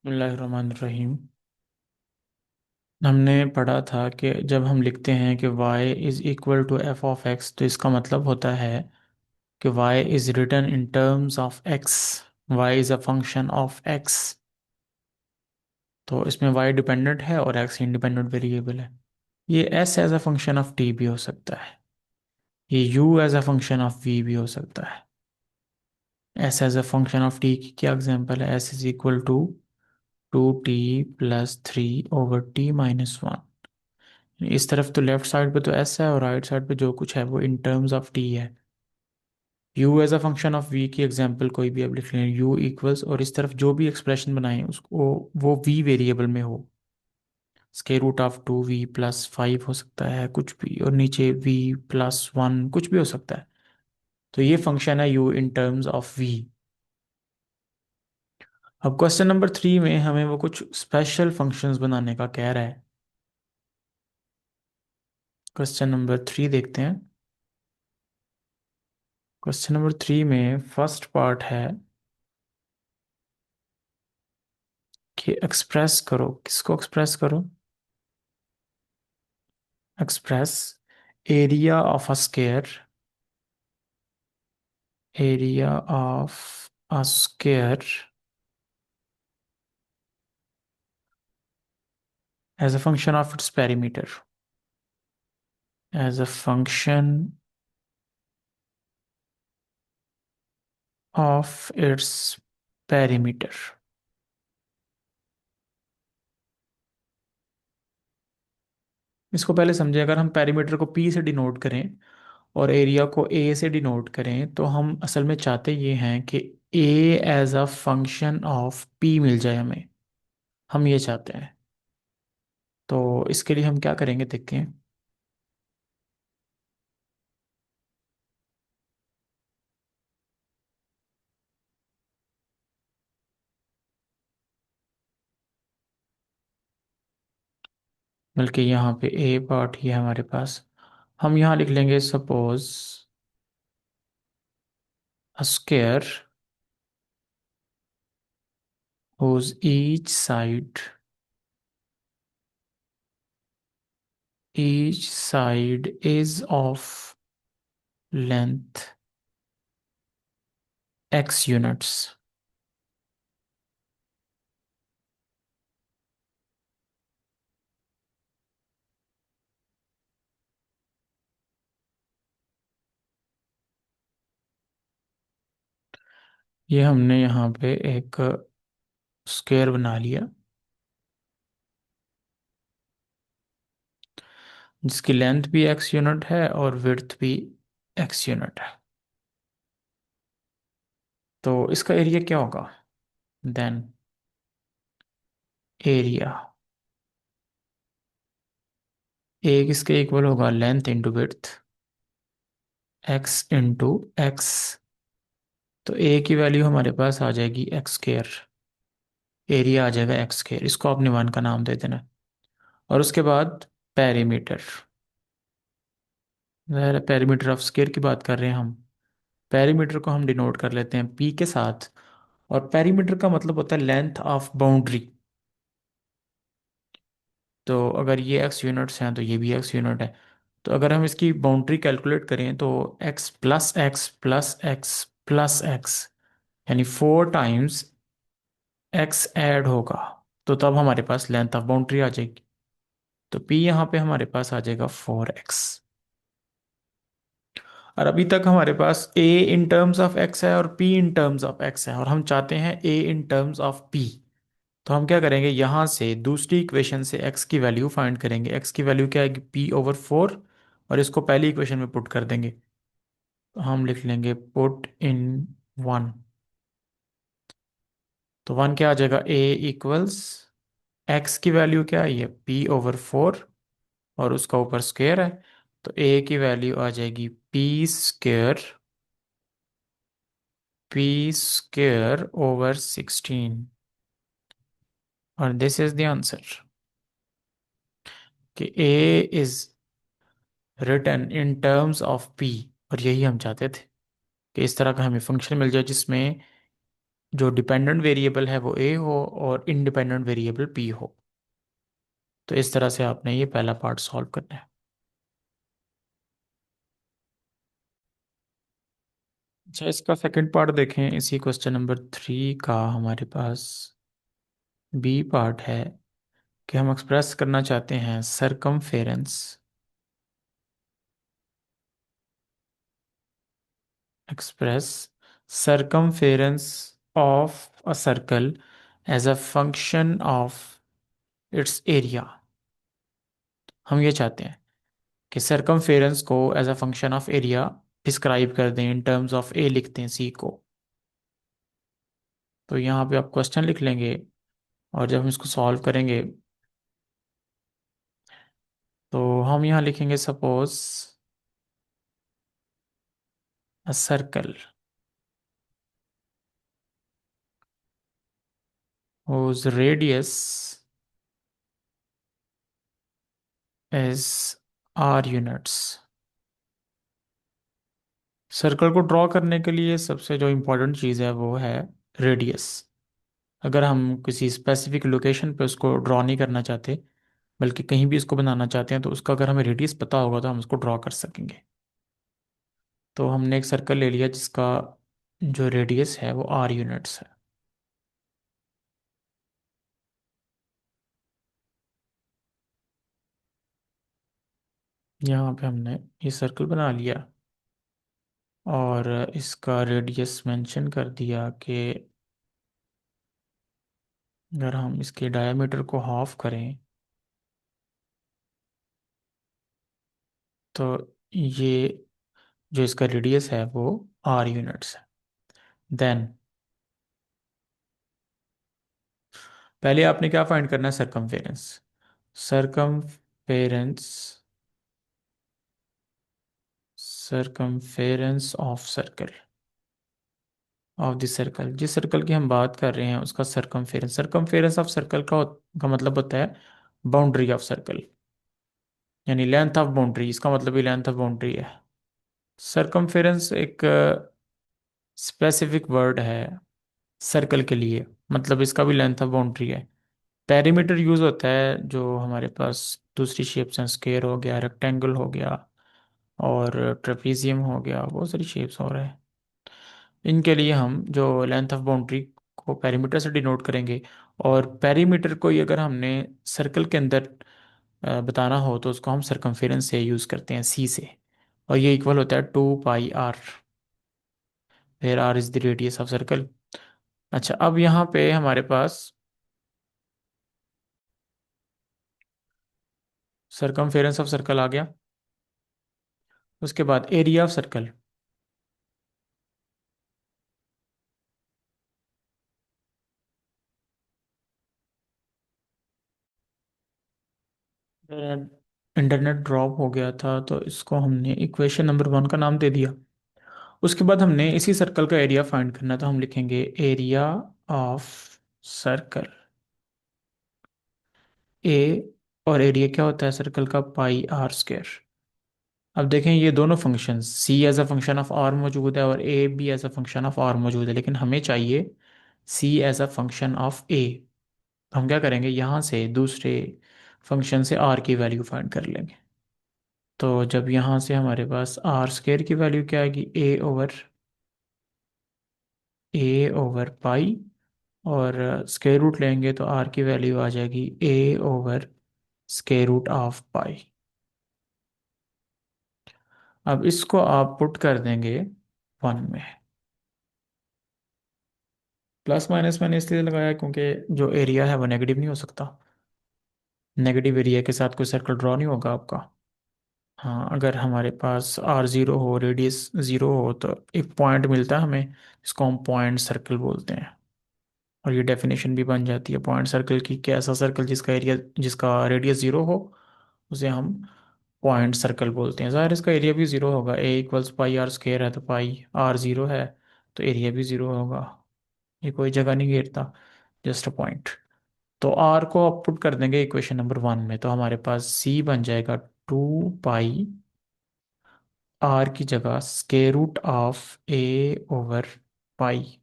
बिस्मिल्लाहिर्रहमानिर्रहीम। हमने पढ़ा था कि जब हम लिखते हैं कि y is equal to F of X, तो इसका मतलब होता है कि y is written in terms of x। y is a function of x। तो इसमें y डिपेंडेंट है और x इंडिपेंडेंट वेरिएबल है। ये s as a function of t भी हो सकता है। ये u as a function of v भी हो सकता है। s as a function of t की क्या एग्जांपल है? s is equal to 2t+3/t-1। इस तरफ तो लेफ्ट साइड पे तो s है और राइट साइड पे जो कुछ है वो इन टर्म्स ऑफ t है। u as a function of v की एग्जांपल कोई भी आप लिख लें, u इक्वल्स, और इस तरफ जो भी एक्सप्रेशन बनाएं उसको वो v वेरिएबल में हो। स्क्वायर रूट ऑफ 2v+5 हो सकता है कुछ भी, और नीचे v+1 कुछ भी हो सकता है। तो ये फंक्शन है u in terms of v। अब क्वेश्चन नंबर 3 में हमें वो कुछ स्पेशल फंक्शंस बनाने का कह रहा है। क्वेश्चन नंबर 3 देखते हैं। क्वेश्चन नंबर 3 में फर्स्ट पार्ट है कि एक्सप्रेस करो, किसको एक्सप्रेस करो? Express area of a square, area of a square as a function of its perimeter, as a function of its perimeter. इसको पहले समझे, अगर हम पेरीमीटर को p से डिनोट करें और एरिया को a से डिनोट करें, तो हम असल में चाहते ये हैं कि a as a function of p मिल जाए हमें। हम ये चाहते हैं। तो इसके लिए हम क्या करेंगे देखें। बल्कि यहाँ पे ए पार्ट ही है हमारे पास। हम यहाँ लिख लेंगे suppose a square whose each side is of length x units। ये हमने यहाँ पे एक स्क्वायर बना लिया जिसकी लेंथ भी x यूनिट है और विड्थ भी x यूनिट है। तो इसका एरिया क्या होगा? देन एरिया ए किसके इक्वल होगा? Length into width, x into x. तो ए की वैल्यू हमारे पास आ जाएगी एक्स स्क्वायर, एरिया आ जाएगा एक्स स्क्वायर। इसको आपने 1 का नाम दे देना। और उसके बाद पेरीमीटर, पेरीमीटर ऑफ स्क्वायर की बात कर रहे हैं हम। पेरीमीटर को हम डिनोट कर लेते हैं पी के साथ। और पेरीमीटर का मतलब होता है लेंथ ऑफ बाउंड्री। तो अगर ये एक्स यूनिट्स हैं तो ये भी एक्स यूनिट है। तो अगर हम इसकी बाउंड्री कैलकुलेट करें तो x plus x plus x plus x, यानी 4 टाइम्स एक्स ऐड होगा, तो तब हमारे पास लेंथ ऑफ बाउंड्री आ जाएगी। तो P यहाँ पे हमारे पास आ जाएगा 4x। और अभी तक हमारे पास A in terms of x है और P in terms of x है, और हम चाहते हैं A in terms of P। तो हम क्या करेंगे, यहाँ से दूसरी इक्वेशन से x की वैल्यू फाइंड करेंगे। x की वैल्यू क्या है? P/4। और इसको पहली इक्वेशन में पुट कर देंगे। तो हम लिख लेंगे पुट इन 1। तो 1 क्या आ जाएगा? A इक्वल्स x की वैल्यू क्या है? ये P/4 और उसका ऊपर स्क्वायर है। तो a की वैल्यू आ जाएगी p² / 16। और दिस इज द आंसर कि a is written in terms of p। और यही हम चाहते थे कि इस तरह का हमें फंक्शन मिल जाए जिसमें जो डिपेंडेंट वेरिएबल है वो ए हो और इंडिपेंडेंट वेरिएबल पी हो। तो इस तरह से आपने ये पहला पार्ट सॉल्व करना है। अच्छा, इसका सेकंड पार्ट देखें। इसी क्वेश्चन नंबर 3 का हमारे पास बी पार्ट है कि हम एक्सप्रेस करना चाहते हैं circumference, express circumference of a circle as a function of its area. हम ये चाहते हैं कि सरकमफेरेंस को as a function of area describe कर दें, इन टर्म्स ऑफ ए लिखते हैं सी को। तो यहाँ पे आप क्वेश्चन लिख लेंगे और जब हम इसको सॉल्व करेंगे तो हम यहाँ लिखेंगे suppose a circle whose radius is r units। Circle को ड्रॉ करने के लिए सबसे जो इम्पोर्टेंट चीज़ है वो है रेडियस। अगर हम किसी स्पेसिफिक लोकेशन पे उसको ड्रॉ नहीं करना चाहते, बल्कि कहीं भी इसको बनाना चाहते हैं, तो उसका अगर हमें रेडियस पता होगा तो हम उसको ड्रॉ कर सकेंगे। तो हमने एक सर्कल ले लिया जिसका जो रेडियस है वो r यूनिट्स है। यहाँ पे हमने ये सर्कल बना लिया और इसका रेडियस मेंशन कर दिया कि अगर हम इसके डायमीटर को हाफ करें तो ये जो इसका रेडियस है वो r यूनिट्स है। देन पहले आपने क्या फाइंड करना है, circumference. Circumference circumference of circle, of the circle, जिस सर्कल की हम बात कर रहे हैं उसका सरकमफेरेंस। सरकमफेरेंस ऑफ सर्कल का मतलब होता है बाउंड्री ऑफ सर्कल, यानी लेंथ ऑफ बाउंड्री। इसका मतलब ही लेंथ ऑफ बाउंड्री है। सरकमफेरेंस एक स्पेसिफिक वर्ड है सर्कल के लिए, मतलब इसका भी लेंथ ऑफ बाउंड्री है। पेरीमीटर यूज होता है जो हमारे पास दूसरी शेप्स हैं, स्क्वायर हो गया, रेक्टेंगल हो गया और ट्रेपीजियम हो गया, बहुत सारी शेप्स हो रहे हैं। इनके लिए हम जो लेंथ ऑफ बाउंड्री को पेरीमीटर से डिनोट करेंगे। और पेरीमीटर को ही अगर हमने सर्कल के अंदर बताना हो तो उसको हम सरकमफेरेंस से यूज करते हैं, सी से। और ये इक्वल होता है 2 pi r, where r is the radius of circle. अच्छा, अब यहाँ पे हमारे पास सरकमफेरेंस ऑफ सर्कल आ गया। उसके बाद area of circle. Internet drop हो गया था तो इसको हमने इक्वेशन नंबर 1 का नाम दे दिया। उसके बाद हमने इसी सर्कल का एरिया फाइंड करना, तो हम लिखेंगे एरिया ऑफ सर्कल ए। और एरिया क्या होता है सर्कल का, πr²। अब देखें ये दोनों functions C as a function of R मौजूद है और ए भी as a function of R मौजूद है, लेकिन हमें चाहिए C as a function of A. हम क्या करेंगे, यहाँ से दूसरे फंक्शन से आर की वैल्यू फाइंड कर लेंगे। तो जब यहाँ से हमारे पास r² की वैल्यू क्या आएगी, ए ओवर पाई, और स्क्वायर रूट लेंगे तो r की वैल्यू आ जाएगी a/√π। अब इसको आप पुट कर देंगे 1 में। प्लस माइनस मैंने इसलिए लगाया क्योंकि जो एरिया है वो नेगेटिव नहीं हो सकता। नेगेटिव एरिया के साथ कोई सर्कल ड्रॉ नहीं होगा आपका। हाँ, अगर हमारे पास r0 हो, रेडियस 0 हो, तो एक पॉइंट मिलता है हमें, इसको हम पॉइंट सर्कल बोलते हैं। और ये डेफिनेशन भी बन जाती है पॉइंट सर्कल की, कि ऐसा सर्कल जिसका रेडियस 0 हो उसे हम पॉइंट सर्कल बोलते हैं। ज़ाहिर इसका एरिया भी 0 होगा, a = πr² है तो पाई r0 है, तो एरिया भी 0 होगा। ये कोई जगह नहीं घेरता, जस्ट अ पॉइंट। तो r को आप पुट कर देंगे इक्वेशन नंबर 1 में, तो हमारे पास c बन जाएगा 2 पाई, r की जगह √a/पाई।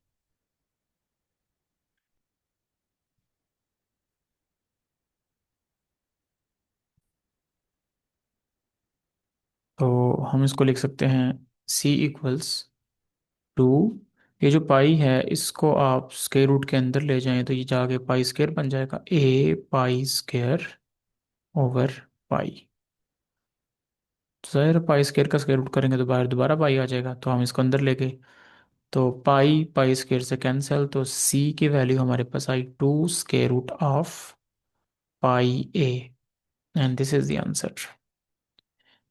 तो हम इसको लिख सकते हैं c इक्वल्स टू, ये जो पाई है इसको आप स्क्वायर रूट के अंदर ले जाएं तो ये जाके पाई स्क्वायर बन जाएगा, a पाई स्क्वायर ओवर पाई। तो ज़ाहिर पाई स्क्वायर का स्क्वायर रूट करेंगे तो बाहर दोबारा पाई आ जाएगा, तो हम इसको अंदर ले गए। तो पाई पाई स्क्वायर से कैंसिल, तो c की वैल्यू हमारे पास आई 2 square root of pi a, and this is the answer.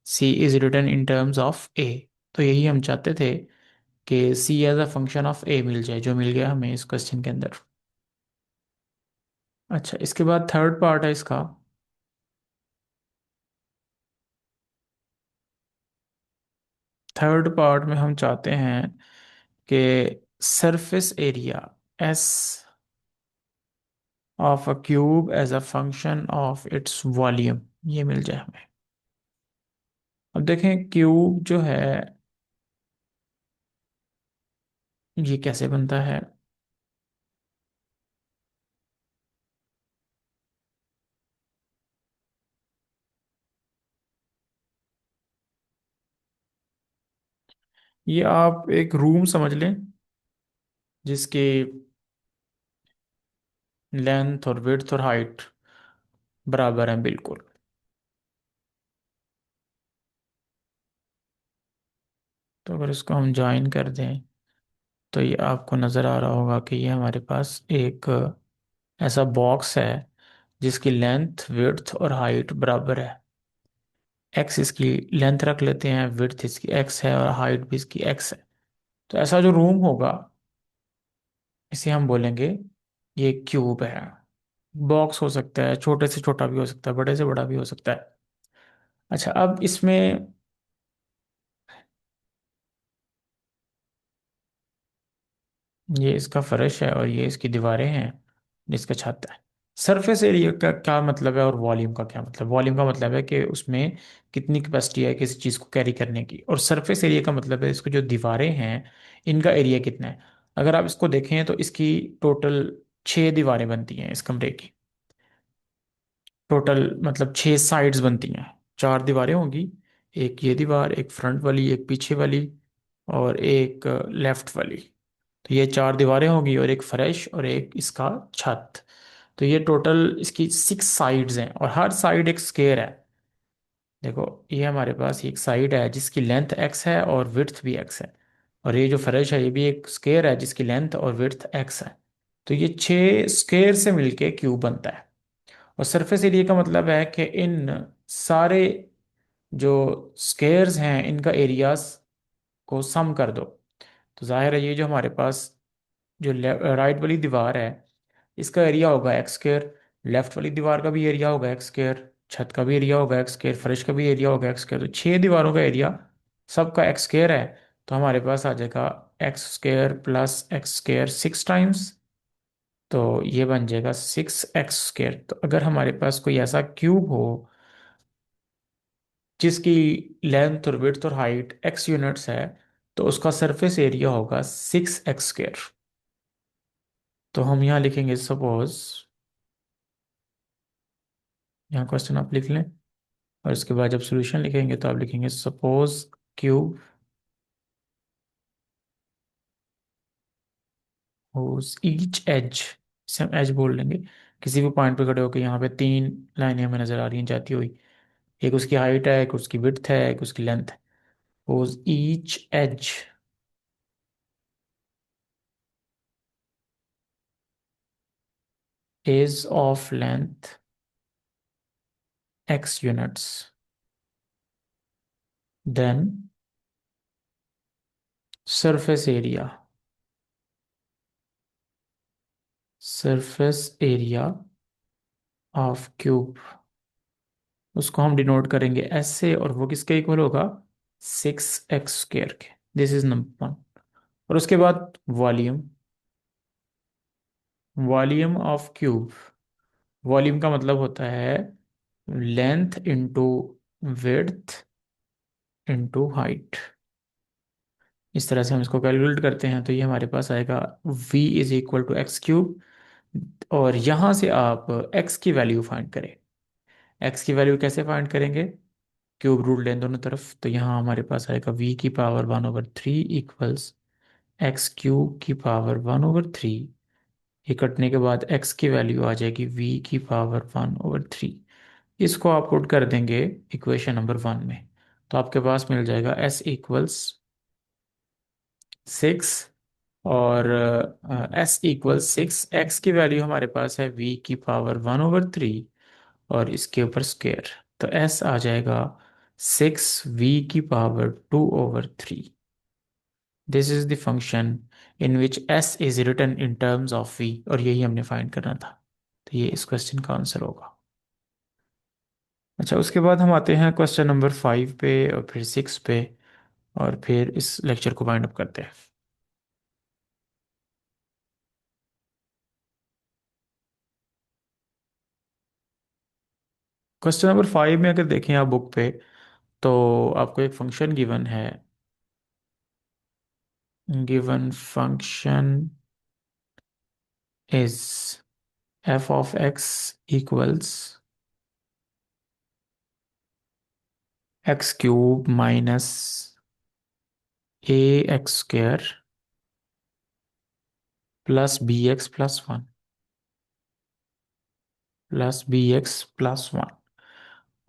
c is written in terms of a। तो यही हम चाहते थे कि c as a function of a मिल जाए, जो मिल गया हमें इस क्वेश्चन के अंदर। अच्छा, इसके बाद थर्ड पार्ट है इसका। थर्ड पार्ट में हम चाहते हैं कि surface area s of a cube as a function of its volume ये मिल जाए हमें। अब देखें क्यूब जो है ये कैसे बनता है। ये आप एक रूम समझ लें जिसकी लेंथ और विड्थ और हाइट बराबर हैं बिल्कुल। तो अगर इसको हम ज्वाइन कर दें तो ये आपको नज़र आ रहा होगा कि ये हमारे पास एक ऐसा बॉक्स है जिसकी लेंथ विड्थ और हाइट बराबर है। एक्स इसकी लेंथ रख लेते हैं, विड्थ इसकी एक्स है और हाइट भी इसकी एक्स है। तो ऐसा जो रूम होगा इसे हम बोलेंगे ये क्यूब है। बॉक्स हो सकता है, छोटे से छोटा भी हो सकता है, बड़े से बड़ा भी हो सकता है। अच्छा, अब इसमें ये इसका फर्श है और ये इसकी दीवारें हैं, इसका छत है। सरफेस एरिया का क्या मतलब है और वॉल्यूम का क्या मतलब। वॉल्यूम का मतलब है कि उसमें कितनी कैपेसिटी है किसी चीज़ को कैरी करने की, और सरफेस एरिया का मतलब है इसको जो दीवारें हैं इनका एरिया कितना है। अगर आप इसको देखें तो इसकी टोटल 6 दीवारें बनती हैं इस कमरे की। टोटल मतलब 6 साइड्स बनती हैं, 4 दीवारें होंगी। एक ये दीवार, एक फ्रंट वाली, एक पीछे वाली और एक लेफ्ट वाली। तो ये 4 दीवारें होंगी और एक फर्श और एक इसका छत। तो ये टोटल इसकी 6 साइड्स हैं और हर साइड एक स्क्वायर है। देखो ये हमारे पास एक साइड है जिसकी लेंथ एक्स है और विड्थ भी एक्स है, और ये जो फर्श है ये भी एक स्क्वायर है जिसकी लेंथ और विड्थ एक्स है। तो ये 6 स्क्वायर से मिलके क्यूब बनता है। और सरफेस एरिया का मतलब है कि इन सारे जो स्क्वायर्स हैं इनका एरियाज को सम कर दो। तो जाहिर है ये जो हमारे पास जो राइट वाली दीवार है इसका एरिया होगा एक्स स्क्वायर, लेफ्ट वाली दीवार का भी एरिया होगा एक्स स्क्वायर, छत का भी एरिया होगा एक्स स्क्वायर, फर्श का भी एरिया होगा एक्स स्क्वायर। तो 6 दीवारों का एरिया सबका एक्स स्क्वायर है। तो हमारे पास आ जाएगा x square plus x square 6 times. तो ये बन जाएगा 6x स्क्वायर। तो अगर हमारे पास कोई ऐसा क्यूब हो जिसकी लेंथ और विड्थ और हाइट एक्स यूनिट्स है तो उसका सरफेस एरिया होगा 6x स्क्वायर। तो हम यहाँ लिखेंगे सपोज, यहाँ क्वेश्चन आप लिख लें और इसके बाद जब सॉल्यूशन लिखेंगे तो आप लिखेंगे सपोज क्यूब होज ईच एज, इसे हम एज बोल लेंगे। किसी भी पॉइंट पे खड़े होकर यहाँ पे 3 लाइनें हमें नजर आ रही हैं जाती हुई। एक उसकी हाइट है, एक उसकी विड्थ है, एक उसकी लेंथ है। Whose each edge is of length x units, then surface area of cube, उसको हम डिनोट करेंगे एस से, और वो किसके इक्वल होगा 6x स्क्वायर के। This is number 1। और उसके बाद volume, volume of cube, volume का मतलब होता है length into width into height. इस तरह से हम इसको कैलकुलेट करते हैं तो ये हमारे पास आएगा v is equal to X cube. और यहाँ से आप x की वैल्यू फाइंड करें। x की वैल्यू कैसे फाइंड करेंगे, क्यूब रूट लें दोनों तरफ, तो यहाँ हमारे पास आएगा वी की पावर 1/3 इक्वल्स एक्स क्यूब की पावर 1/3। ये कटने के बाद एक्स की वैल्यू आ जाएगी वी की पावर 1/3। इसको आप पुट कर देंगे इक्वेशन नंबर 1 में, तो आपके पास मिल जाएगा एस इक्वल्स 6, और एस इक्वल्स 6, एक्स की वैल्यू हमारे पास है वी की पावर 1/3 और इसके ऊपर स्क्वायर, तो एस आ जाएगा 6 v की power 2/3। This is the function in which s is written in terms of v, और यही हमने फाइंड करना था, तो ये इस क्वेश्चन का आंसर होगा। अच्छा, उसके बाद हम आते हैं क्वेश्चन नंबर 5 पे और फिर 6 पे, और फिर इस लेक्चर को वाइंड अप करते हैं। क्वेश्चन नंबर 5 में अगर देखें आप बुक पे, तो आपको एक फंक्शन गिवन है। Given function is f of x equals x cube minus ax square plus B X plus one, plus B X plus one,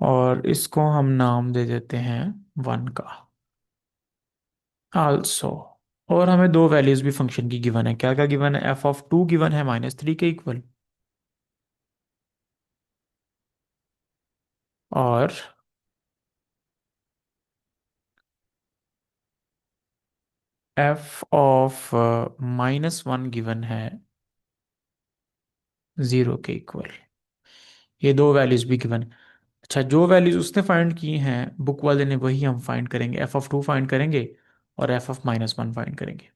और इसको हम नाम दे देते हैं 1 का। आल्सो, और हमें दो वैल्यूज भी फंक्शन की गिवन है। क्या क्या गिवन है? f(2) गिवन है -3 के इक्वल, और f(-1) गिवन है 0 के इक्वल। ये दो वैल्यूज भी गिवन। अच्छा, जो वैल्यूज उसने फाइंड की हैं बुक वाले ने, वही हम फाइंड करेंगे। f(2) फाइंड करेंगे और f(-1) फाइंड करेंगे।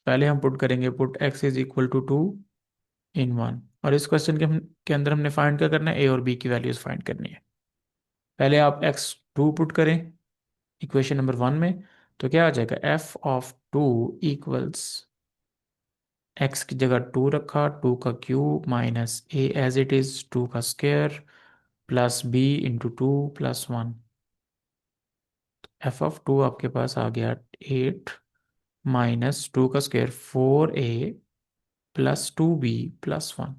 पहले हम पुट करेंगे, put x is equal to 2 in 1, और इस क्वेश्चन के अंदर हमने फाइंड क्या करना है? a और b की वैल्यूज फाइंड करनी है। पहले आप x2 पुट करें इक्वेशन नंबर 1 में, तो क्या आ जाएगा? f(2) इक्वल्स x की जगह 2 रखा, 2 का cube minus a as it is 2 का square plus b into 2 plus 1। f(2) आपके पास आ गया 8 माइनस 2 का square 4a plus 2b plus 1।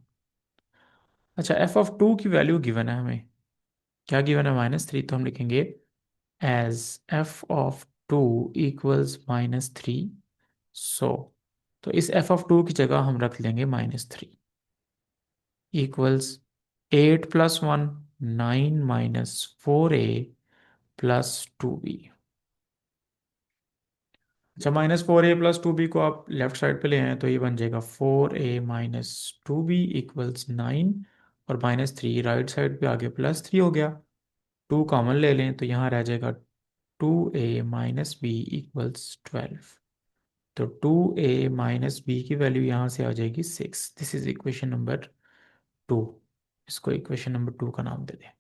अच्छा, f(2) की वैल्यू गिवन है हमें, क्या गिवन है? -3, तो हम लिखेंगे एज f(2) इक्वल्स -3। सो तो इस f(2) की जगह हम रख लेंगे -3 equals 8 plus 1 9 minus 4a plus 2b। अच्छा, -4a प्लस 2b को आप लेफ्ट साइड पे ले आए तो ये बन जाएगा 4a माइनस 2b इक्वल्स 9, और -3 राइट साइड पे आगे +3 हो गया। 2 कॉमन ले लें तो यहाँ रह जाएगा 2a माइनस बी इक्वल्स 12। तो 2a माइनस बी की वैल्यू यहाँ से आ जाएगी 6। This is equation number 2। इसको इक्वेशन नंबर 2 का नाम दे दें।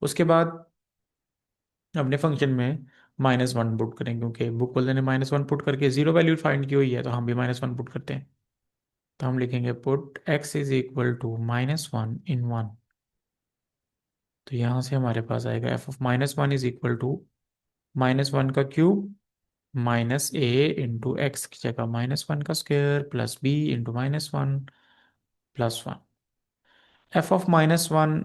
उसके बाद अपने फंक्शन में -1 पुट करें, क्योंकि बुक वाले ने -1 पुट करके 0 वैल्यू फाइंड की हुई है, तो हम भी -1 पुट करते हैं। तो हम लिखेंगे put x is equal to -1 in 1, तो यहाँ से हमारे पास आएगा f(-1) इज इक्वल टू -1 का cube minus a into x की जगह -1 का square plus b into -1 plus 1। f(-1)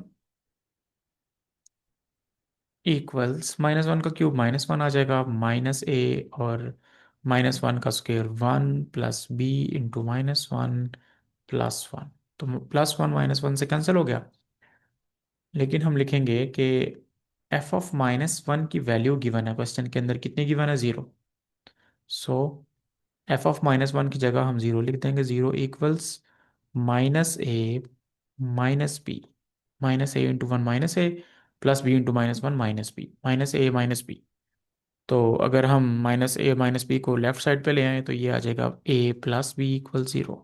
equals -1 का क्यूब -1 आ जाएगा, -a और -1 का square 1 plus b into -1 plus 1। तो +1 -1 से कैंसिल हो गया, लेकिन हम लिखेंगे कि f(-1) की वैल्यू गिवन है क्वेश्चन के अंदर, कितनी गिवन है? 0। सो f(-1) की जगह हम 0 लिख देंगे। 0 equals -a minus B, -a into 1 -a plus b into -1 -b, -a -b। तो अगर हम -a -b को लेफ्ट साइड पे ले आए तो ये आ जाएगा a plus B equal 0।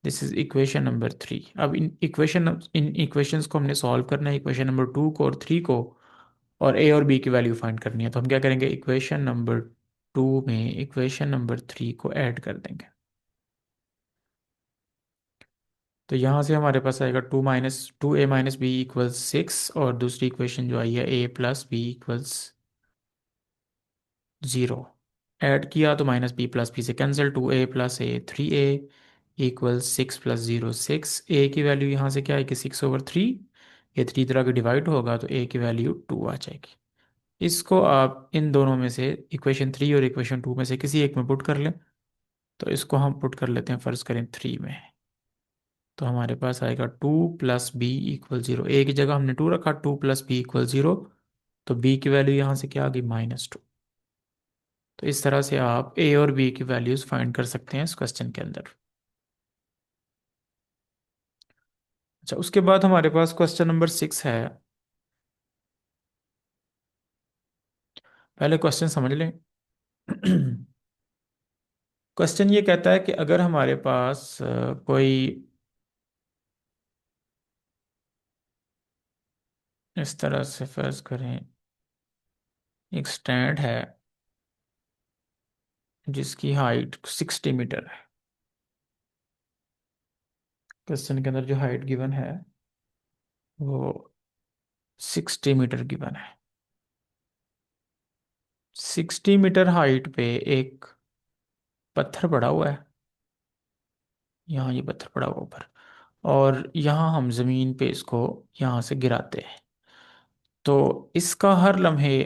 This is equation number 3। अब इन इक्वेशंस को हमने सॉल्व करना है, इक्वेशन नंबर 2 को और 3 को, और a और b की वैल्यू फाइंड करनी है। तो हम क्या करेंगे? इक्वेशन नंबर 2 में इक्वेशन नंबर 3 को ऐड कर देंगे। तो यहाँ से हमारे पास आएगा 2a - b = 6, और दूसरी इक्वेशन जो आई है a + b = 0। ऐड किया तो -b + b से cancel, 2a + a 3a = 6 + 0 6। a की वैल्यू यहाँ से क्या है कि 6/3, ये 3 तरह के डिवाइड होगा तो a की वैल्यू 2 आ जाएगी। इसको आप इन दोनों में से इक्वेशन 3 और इक्वेशन 2 में से किसी एक में पुट कर लें। तो इसको हम पुट कर लेते हैं, फ़र्ज़ करें 3 में। तो हमारे पास आएगा 2 + b = 0। ए की जगह हमने 2 रखा, 2 + b = 0। तो b की वैल्यू यहाँ से क्या आ गई -2। तो इस तरह से आप a और b की वैल्यूज़ फाइंड कर सकते हैं इस क्वेश्चन के अंदर। अच्छा, उसके बाद हमारे पास क्वेश्चन नंबर 6 है। पहले क्वेश्चन समझ लें। क्वेश्चन ये कहता है कि अगर हमारे पास कोई इस तरह से फर्ज करें, एक स्टैंड है जिसकी हाइट 60 मीटर है। क्वेश्चन के अंदर जो हाइट गिवन है वो 60 मीटर गिवन है। 60 मीटर हाइट पे एक पत्थर पड़ा हुआ है। यहाँ ये पत्थर पड़ा हुआ ऊपर, और यहाँ हम ज़मीन पे इसको यहाँ से गिराते हैं। तो इसका हर लम्हे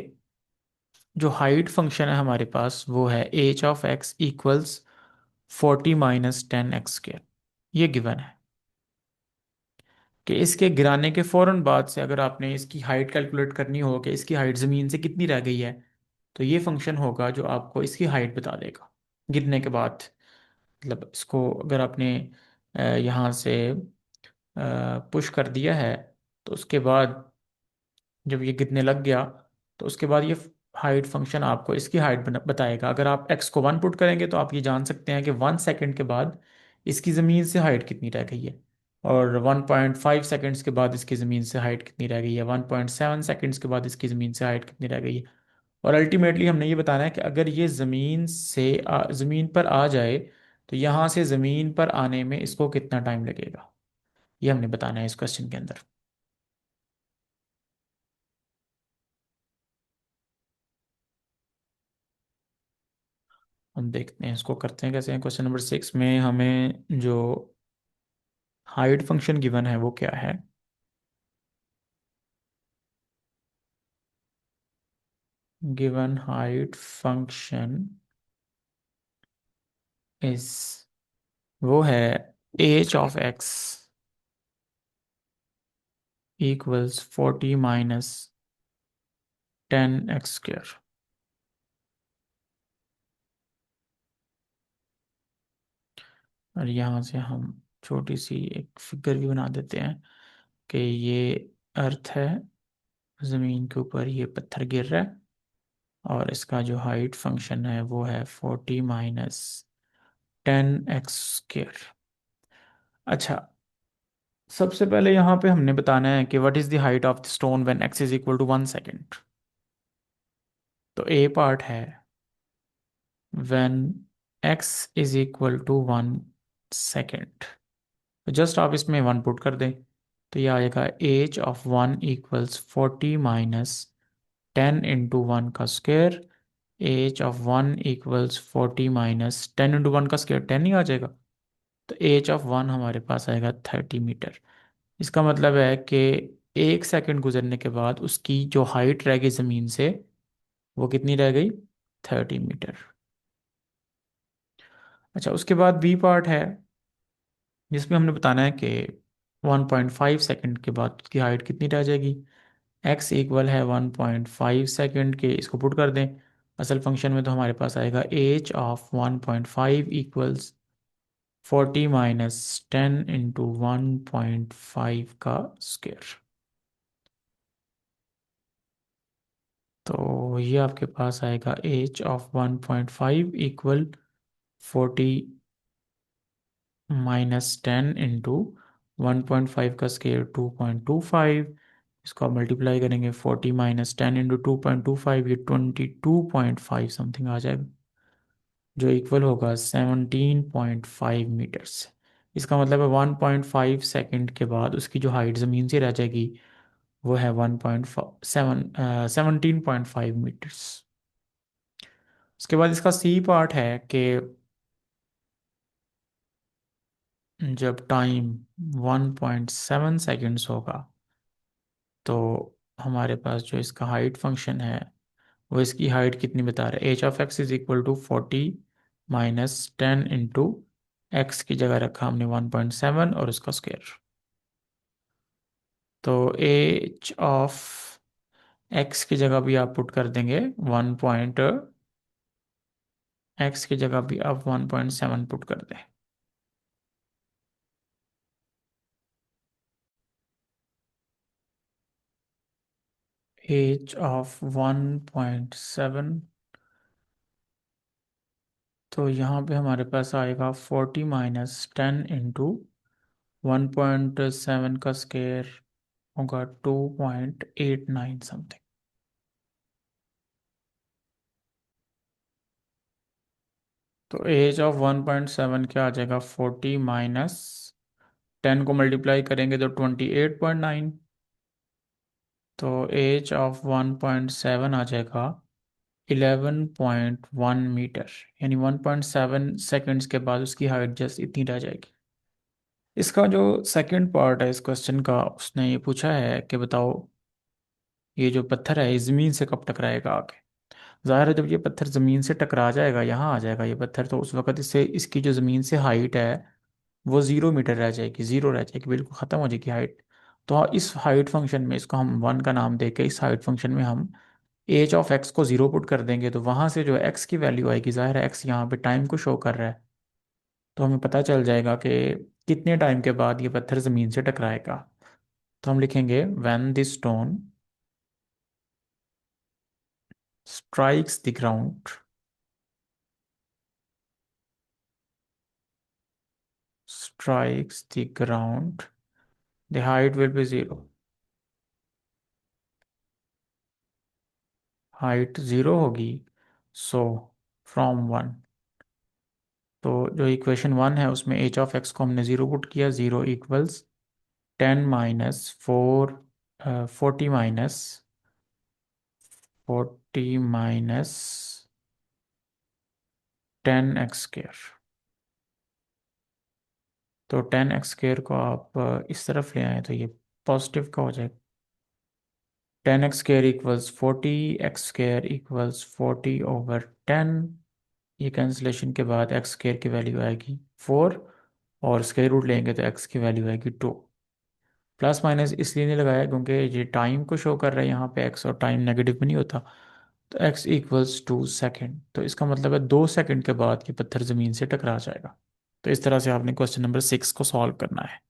जो हाइट फंक्शन है हमारे पास वो है h(x = 40 - 10x²। ये गिवन है कि इसके गिराने के फौरन बाद से अगर आपने इसकी हाइट कैलकुलेट करनी हो कि इसकी हाइट ज़मीन से कितनी रह गई है, तो ये फंक्शन होगा जो आपको इसकी हाइट बता देगा गिरने के बाद। मतलब इसको अगर आपने यहाँ से पुश कर दिया है, तो उसके बाद जब ये गिरने लग गया, तो उसके बाद ये हाइट फंक्शन आपको इसकी हाइट बताएगा। अगर आप x को 1 पुट करेंगे तो आप ये जान सकते हैं कि 1 सेकंड के बाद इसकी ज़मीन से हाइट कितनी रह गई है, और 1.5 सेकंड्स के बाद इसकी ज़मीन से हाइट कितनी रह गई है, 1.7 सेकंड्स के बाद इसकी ज़मीन से हाइट कितनी रह गई है। और अल्टीमेटली हमने ये बताना है कि अगर ये ज़मीन पर आ जाए तो यहाँ से ज़मीन पर आने में इसको कितना टाइम लगेगा, ये हमने बताना है इस क्वेश्चन के अंदर। हम देखते हैं इसको करते हैं कैसे हैं। क्वेश्चन नंबर 6 में हमें जो हाइट फंक्शन गिवन है वो क्या है। गिवन हाइट फंक्शन इस वो है h(x) = 40 - 10x²। और यहाँ से हम छोटी सी एक फिगर भी बना देते हैं कि ये अर्थ है, ज़मीन के ऊपर ये पत्थर गिर रहा है, और इसका जो हाइट फंक्शन है वो है 40 - 10x²। अच्छा, सबसे पहले यहाँ पे हमने बताना है कि what is the height of the stone when x = 1 second. तो ए पार्ट है व्हेन x = 1 सेकेंड। तो जस्ट आप इसमें 1 पुट कर दें, तो ये आएगा h(1) = 40 - 10 × 1 का स्क्वायर। h(1) = 40 - 10 × 1 का स्क्वायर, 10 ही आ जाएगा। तो h(1) हमारे पास आएगा 30 मीटर। इसका मतलब है कि 1 सेकंड गुजरने के बाद उसकी जो हाइट रह गई ज़मीन से वो कितनी रह गई, 30 मीटर। अच्छा, उसके बाद बी पार्ट है जिसमें हमने बताना है कि 1.5 सेकंड के बाद उसकी हाइट कितनी रह जाएगी। x = 1.5 सेकंड के, इसको पुट कर दें असल फंक्शन में, तो हमारे पास आएगा h(1.5) = 40 - 10 × 1.5 का स्क्वायर। तो ये आपके पास आएगा h(1.5) = 40 - 10 × 1.5 का स्क्वायर 2.25। इसको आप मल्टीप्लाई करेंगे, 40 - 10 × 2.25, ये 22.5 समथिंग आ जाएगा, जो इक्वल होगा 17.5 मीटर्स। इसका मतलब है 1.5 सेकेंड के बाद उसकी जो हाइट ज़मीन से रह जाएगी वो है 17.5 मीटर्स। उसके बाद इसका सी पार्ट है कि जब टाइम 1.7 सेकेंड्स होगा तो हमारे पास जो इसका हाइट फंक्शन है वो इसकी हाइट कितनी बता रहा है। h(x) = 40 - 10 इंटू एक्स की जगह रखा हमने 1.7 और उसका स्क्वायर। तो h(x) की जगह भी आप पुट कर देंगे 1.x की जगह भी आप 1.7 पुट कर दें। h(1.7) तो यहाँ पे हमारे पास आएगा 40 - 10 इंटू 1.7 का स्क्वायर होगा 2.89 समथिंग। तो h(1.7) क्या आ जाएगा, 40 - 10 को मल्टीप्लाई करेंगे तो 28.9। तो h(1.7) आ जाएगा 11.1 मीटर, यानी 1.7 सेकेंड्स के बाद उसकी हाइट जस्ट इतनी रह जाएगी। इसका जो सेकंड पार्ट है इस क्वेश्चन का, उसने ये पूछा है कि बताओ ये जो पत्थर है ये ज़मीन से कब टकराएगा आगे। ज़ाहिर है जब ये पत्थर ज़मीन से टकरा जाएगा, यहाँ आ जाएगा ये पत्थर, तो उस वक्त इससे इसकी जो ज़मीन से हाइट है वो 0 मीटर रह जाएगी, ज़ीरो रह जाएगी, बिल्कुल ख़त्म हो जाएगी हाइट। तो इस हाइट फंक्शन में इसको हम वन का नाम देके इस हाइट फंक्शन में हम h(x) को 0 पुट कर देंगे, तो वहाँ से जो x की वैल्यू आएगी, ज़ाहिर है x यहाँ पे टाइम को शो कर रहा है, तो हमें पता चल जाएगा कि कितने टाइम के बाद ये पत्थर ज़मीन से टकराएगा। तो हम लिखेंगे when the stone strikes the ground, strikes the ground, the height will be 0, height 0 होगी। सो फ्रॉम 1, तो जो इक्वेशन 1 है उसमें h(x) को हमने 0 पुट किया, 0 = 10 माइनस 40 - 10 x²। तो 10 x² को आप इस तरफ ले आए तो ये पॉजिटिव का हो जाएगा। 10 x² = 40, x² = 40/10। ये कैंसिलेशन के बाद x² की वैल्यू आएगी 4, और स्क्वायर रूट लेंगे तो x की वैल्यू आएगी 2। प्लस माइनस इसलिए नहीं लगाया क्योंकि ये टाइम को शो कर रहा है यहाँ पे x, और टाइम नेगेटिव में नहीं होता। तो x = 2 सेकेंड, तो इसका मतलब है 2 सेकेंड के बाद ये पत्थर ज़मीन से टकरा जाएगा। तो इस तरह से आपने क्वेश्चन नंबर 6 को सॉल्व करना है।